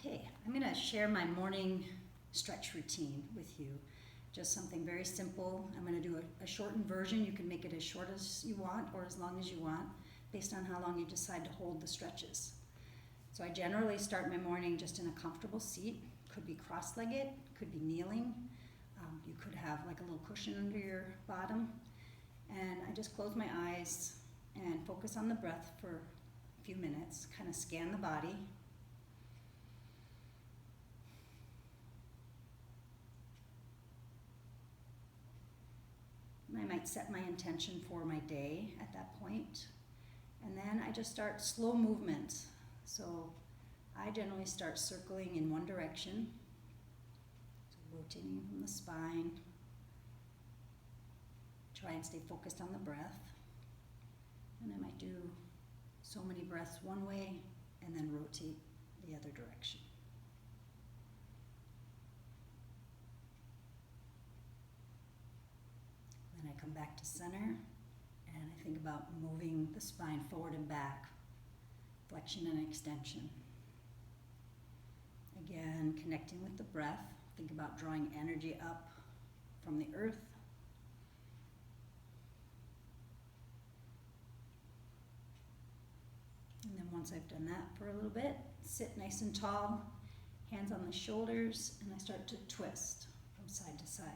Okay, I'm going to share my morning stretch routine with you. Just something very simple. I'm going to do a shortened version. You can make it as short as you want or as long as you want, based on how long you decide to hold the stretches. So I generally start my morning just in a comfortable seat. Could be cross-legged, could be kneeling. You could have like a little cushion under your bottom. And I just close my eyes and focus on the breath for a few minutes, kind of scan the body. And I might set my intention for my day at that point. And then I just start slow movements. So I generally start circling in one direction, so rotating from the spine. Try and stay focused on the breath. And I might do so many breaths one way and then rotate the other direction. Then I come back to center and I think about moving the spine forward and back, flexion and extension. Again, connecting with the breath. Think about drawing energy up from the earth. And then once I've done that for a little bit, sit nice and tall, hands on the shoulders, and I start to twist from side to side.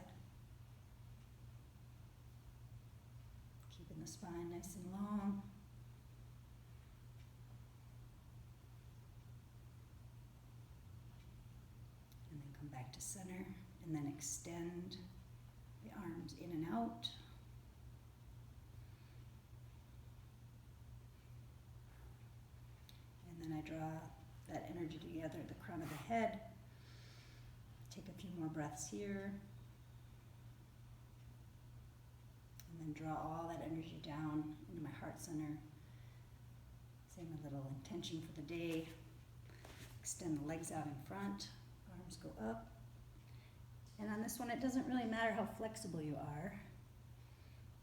Keeping the spine nice and long. And then come back to center, and then extend the arms in and out. And then I draw that energy together at the crown of the head. Take a few more breaths here. And then draw all that energy down into my heart center. Say my little intention for the day. Extend the legs out in front. Arms go up. And on this one, it doesn't really matter how flexible you are.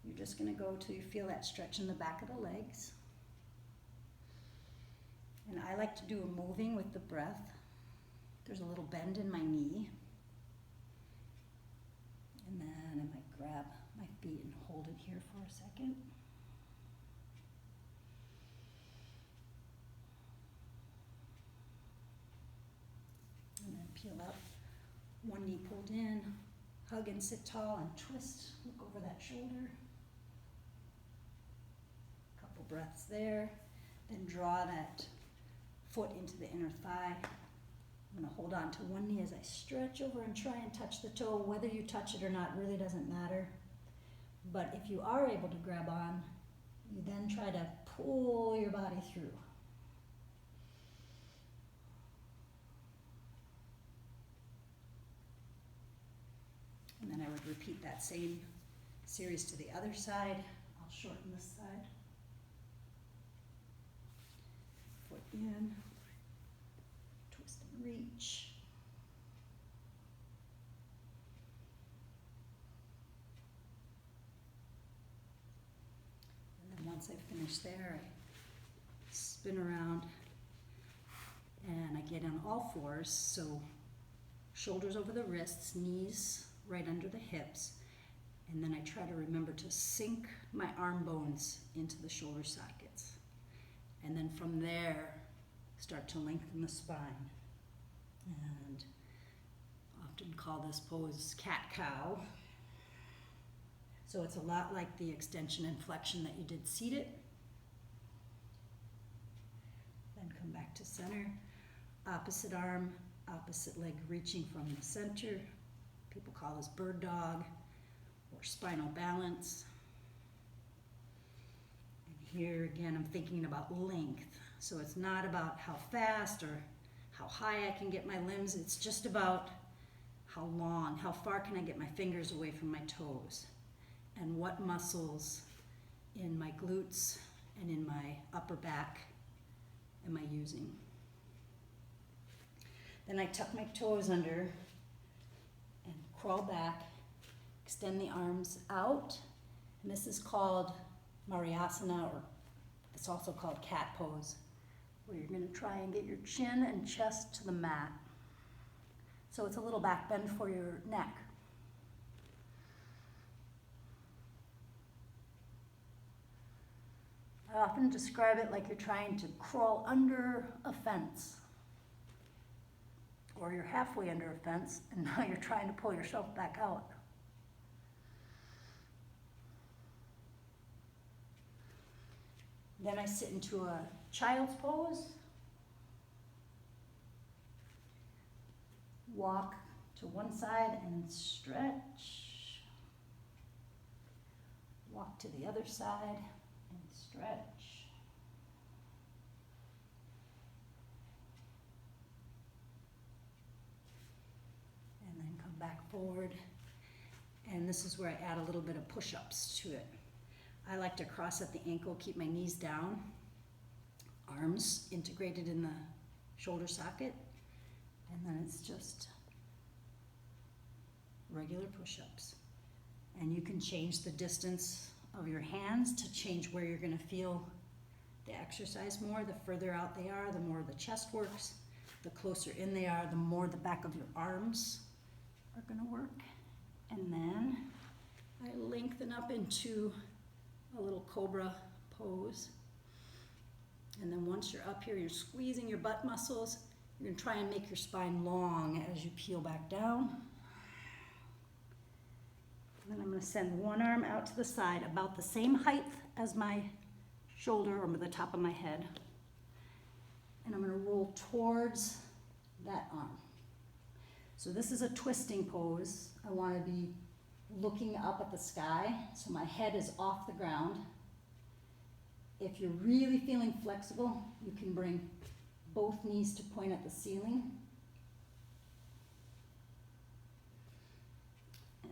You're just going to go till you feel that stretch in the back of the legs. And I like to do a moving with the breath. There's a little bend in my knee. And then I might grab my feet and hold it here for a second. And then peel up. One knee pulled in. Hug and sit tall and twist. Look over that shoulder. Couple breaths there. Then draw that foot into the inner thigh. I'm going to hold on to one knee as I stretch over and try and touch the toe. Whether you touch it or not really doesn't matter. But if you are able to grab on, you then try to pull your body through. And then I would repeat that same series to the other side. I'll shorten this side. Foot in, twist and reach. And then once I finish there, I spin around and I get on all fours, so shoulders over the wrists, knees right under the hips, and then I try to remember to sink my arm bones into the shoulder sockets. And then from there, start to lengthen the spine. And often call this pose cat-cow. So it's a lot like the extension and flexion that you did seated. Then come back to center. Opposite arm, opposite leg reaching from the center. People call this bird dog or spinal balance. Here again, I'm thinking about length. So it's not about how fast or how high I can get my limbs. It's just about how long, how far can I get my fingers away from my toes, and what muscles in my glutes and in my upper back am I using. Then I tuck my toes under and crawl back, extend the arms out, and this is called Mariasana, or it's also called cat pose. where you're going to try and get your chin and chest to the mat. So it's a little back bend for your neck. I often describe it like you're trying to crawl under a fence, or you're halfway under a fence and now you're trying to pull yourself back out. Then I sit into a child's pose. Walk to one side and stretch. Walk to the other side and stretch. And then come back forward. And this is where I add a little bit of push-ups to it. I like to cross at the ankle, keep my knees down, arms integrated in the shoulder socket, and then it's just regular push-ups. And you can change the distance of your hands to change where you're going to feel the exercise more. The further out they are, the more the chest works. The closer in they are, the more the back of your arms are going to work. And then I lengthen up into a little cobra pose. And then once you're up here, you're squeezing your butt muscles. You're going to try and make your spine long as you peel back down. And then I'm going to send one arm out to the side, about the same height as my shoulder or the top of my head. And I'm going to roll towards that arm. So this is a twisting pose. I want to be looking up at the sky, so my head is off the ground. If you're really feeling flexible, you can bring both knees to point at the ceiling.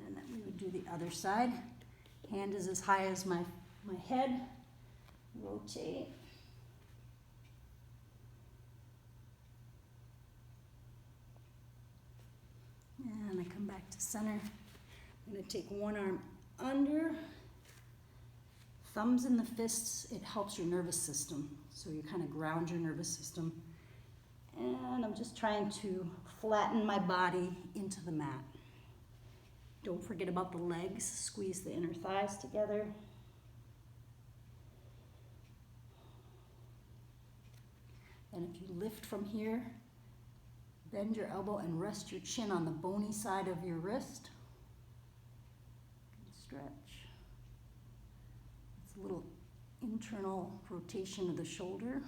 And then we would do the other side. Hand is as high as my head. Rotate. And I come back to center. I'm going to take one arm under, thumbs in the fists. It helps your nervous system, so you kind of ground your nervous system. And I'm just trying to flatten my body into the mat. Don't forget about the legs. Squeeze the inner thighs together. And if you lift from here, bend your elbow and rest your chin on the bony side of your wrist. Stretch. It's a little internal rotation of the shoulder.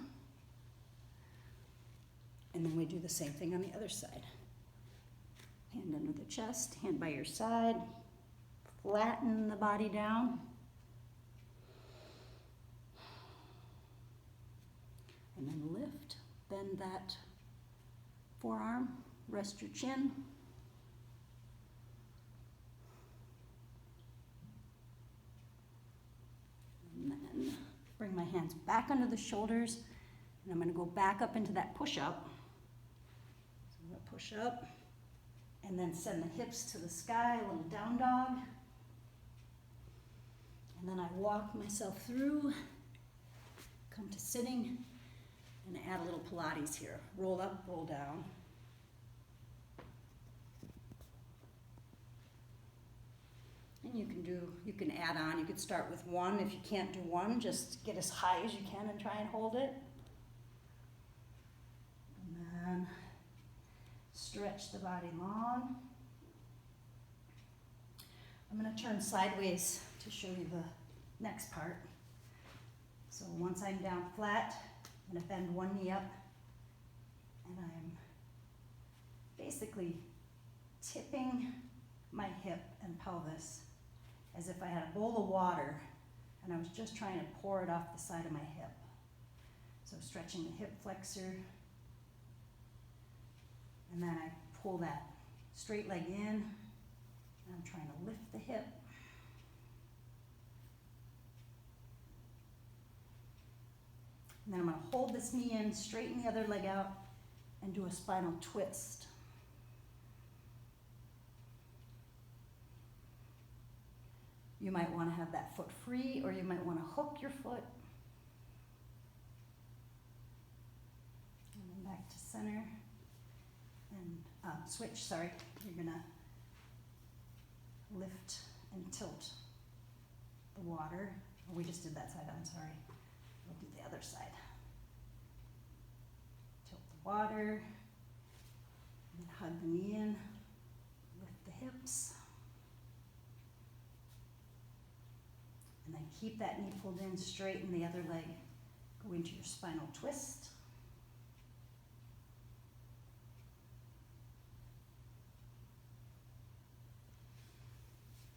And then we do the same thing on the other side. Hand under the chest, hand by your side. Flatten the body down. And then lift. Bend that forearm. Rest your chin. And then bring my hands back under the shoulders, and I'm going to go back up into that push-up. So I'm going to push up, and then send the hips to the sky, a little down dog. And then I walk myself through, come to sitting, and add a little Pilates here. Roll up, roll down. And you can add on. You could start with one. If you can't do one, just get as high as you can and try and hold it. And then stretch the body long. I'm going to turn sideways to show you the next part. So once I'm down flat, I'm going to bend one knee up, and I'm basically tipping my hip and pelvis as if I had a bowl of water and I was just trying to pour it off the side of my hip. So stretching the hip flexor, and then I pull that straight leg in, and I'm trying to lift the hip. And then I'm going to hold this knee in, straighten the other leg out, and do a spinal twist. You might want to have that foot free, or you might want to hook your foot. back to center, and switch, sorry. You're gonna lift and tilt the water. Oh, we just did that side, I'm sorry. We'll do the other side. Tilt the water, and hug the knee in, lift the hips. And then keep that knee pulled in, straighten the other leg. Go into your spinal twist.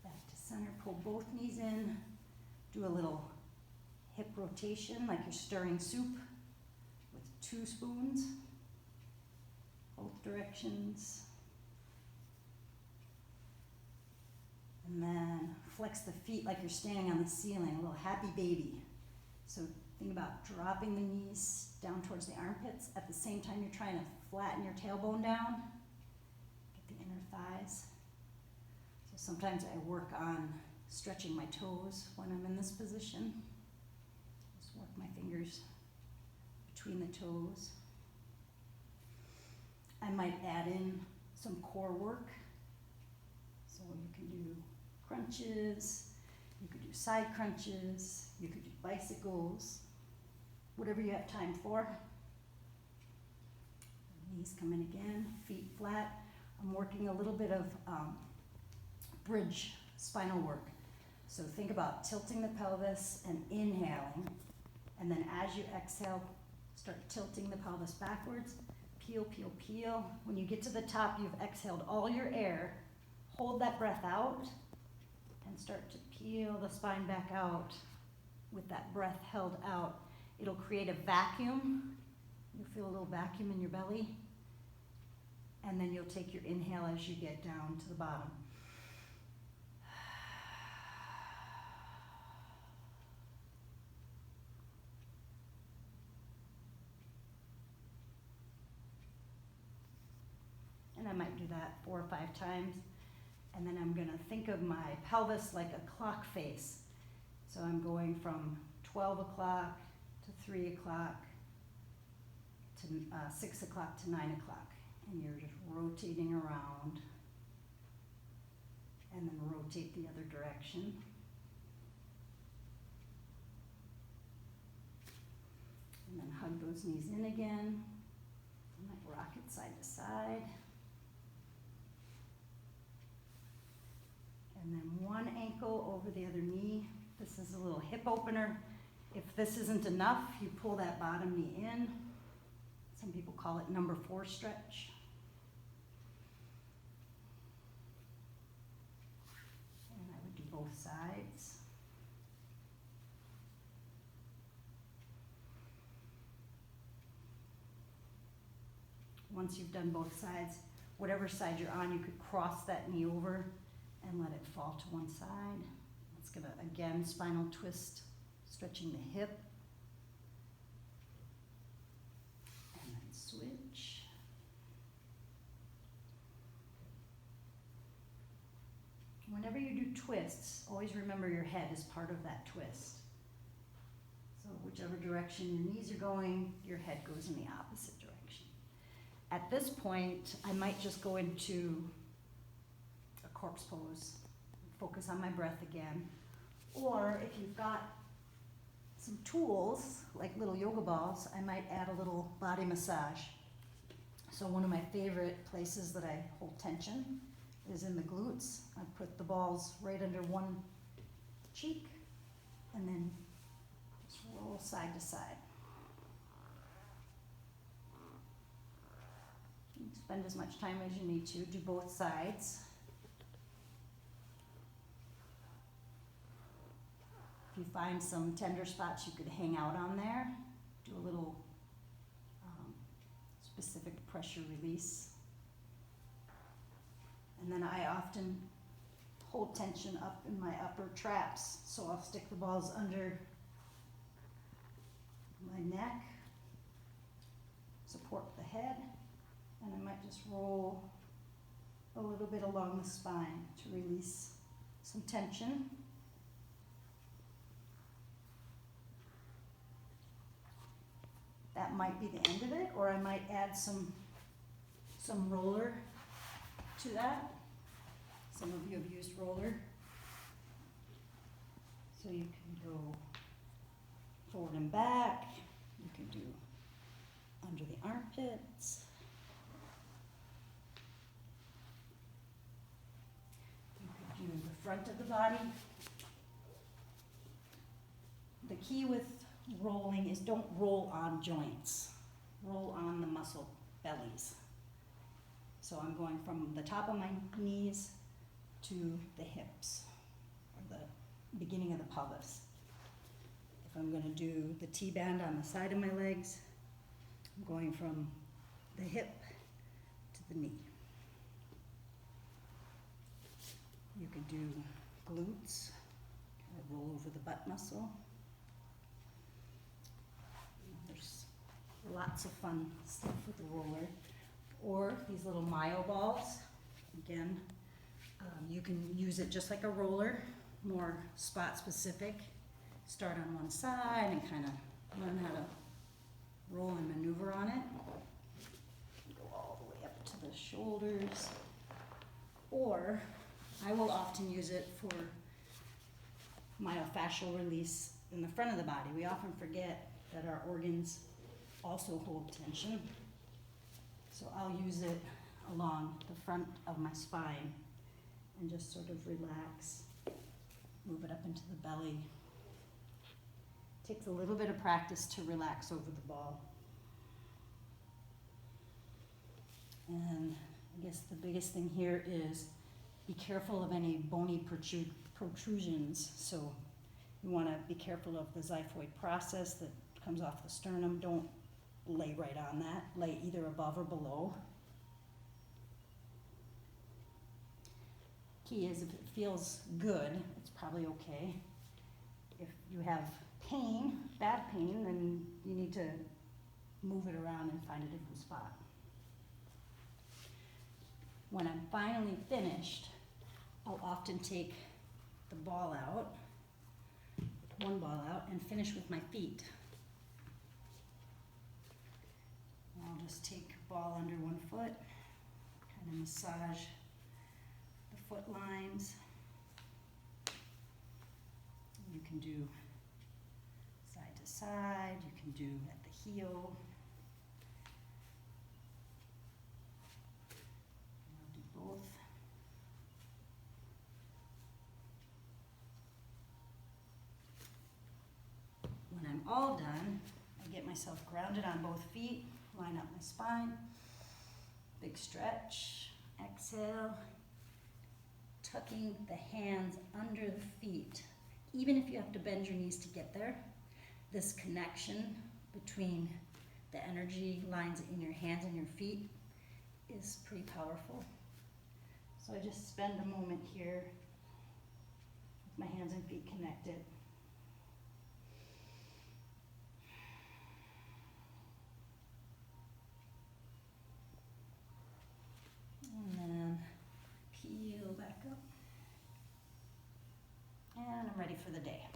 Back to center, pull both knees in. Do a little hip rotation like you're stirring soup with 2 spoons, both directions. And then flex the feet like you're standing on the ceiling, a little happy baby. So think about dropping the knees down towards the armpits. At the same time, you're trying to flatten your tailbone down. Get the inner thighs. So sometimes I work on stretching my toes when I'm in this position. Just work my fingers between the toes. I might add in some core work. So you can do crunches, you could do side crunches, you could do bicycles, whatever you have time for. Knees come in again, feet flat. I'm working a little bit of bridge spinal work. So think about tilting the pelvis and inhaling, and then as you exhale, start tilting the pelvis backwards. Peel, peel, peel. When you get to the top, you've exhaled all your air. Hold that breath out and start to peel the spine back out with that breath held out. It'll create a vacuum. You'll feel a little vacuum in your belly. And then you'll take your inhale as you get down to the bottom. And I might do that 4 or 5 times. And then I'm gonna think of my pelvis like a clock face. So I'm going from 12 o'clock to 3 o'clock to 6 o'clock to 9 o'clock. And you're just rotating around. And then rotate the other direction. And then hug those knees in again. You might rock it side to side. And then one ankle over the other knee. This is a little hip opener. If this isn't enough, you pull that bottom knee in. Some people call it number 4 stretch. And I would do both sides. Once you've done both sides, whatever side you're on, you could cross that knee over and let it fall to one side. It's gonna, again, spinal twist, stretching the hip. And then switch. Whenever you do twists, always remember your head is part of that twist. So whichever direction your knees are going, your head goes in the opposite direction. At this point, I might just go into corpse pose, focus on my breath again. Or if you've got some tools, like little yoga balls, I might add a little body massage. So one of my favorite places that I hold tension is in the glutes. I put the balls right under one cheek and then just roll side to side. You can spend as much time as you need to, do both sides. If you find some tender spots you could hang out on there, do a little specific pressure release. And then I often hold tension up in my upper traps, so I'll stick the balls under my neck, support the head, and I might just roll a little bit along the spine to release some tension. that might be the end of it, or I might add some roller to that. Some of you have used roller. So you can go forward and back. You can do under the armpits. You could do the front of the body. The key with rolling is don't roll on joints. Roll on the muscle bellies. So I'm going from the top of my knees to the hips, or the beginning of the pelvis. If I'm going to do the T-band on the side of my legs, I'm going from the hip to the knee. You could do glutes, kind of roll over the butt muscle. There's lots of fun stuff with the roller. Or these little myo balls. Again, you can use it just like a roller, more spot specific. Start on one side and kind of learn how to roll and maneuver on it. Go all the way up to the shoulders. Or I will often use it for myofascial release in the front of the body. We often forget that our organs also hold tension. So I'll use it along the front of my spine and just sort of relax, move it up into the belly. Takes a little bit of practice to relax over the ball. And I guess the biggest thing here is be careful of any bony protrusions. So you want to be careful of the xiphoid process that comes off the sternum. Don't lay right on that. Lay either above or below. Key is if it feels good, it's probably okay. If you have pain, bad pain, then you need to move it around and find a different spot. When I'm finally finished, I'll often take the ball out, one ball out, and finish with my feet. I'll just take a ball under one foot, kind of massage the foot lines. You can do side to side, you can do at the heel. I'll do both. When I'm all done, I get myself grounded on both feet, line up my spine, big stretch, exhale, tucking the hands under the feet. Even if you have to bend your knees to get there, this connection between the energy lines in your hands and your feet is pretty powerful. So I just spend a moment here with my hands and feet connected. And then peel back up. And I'm ready for the day.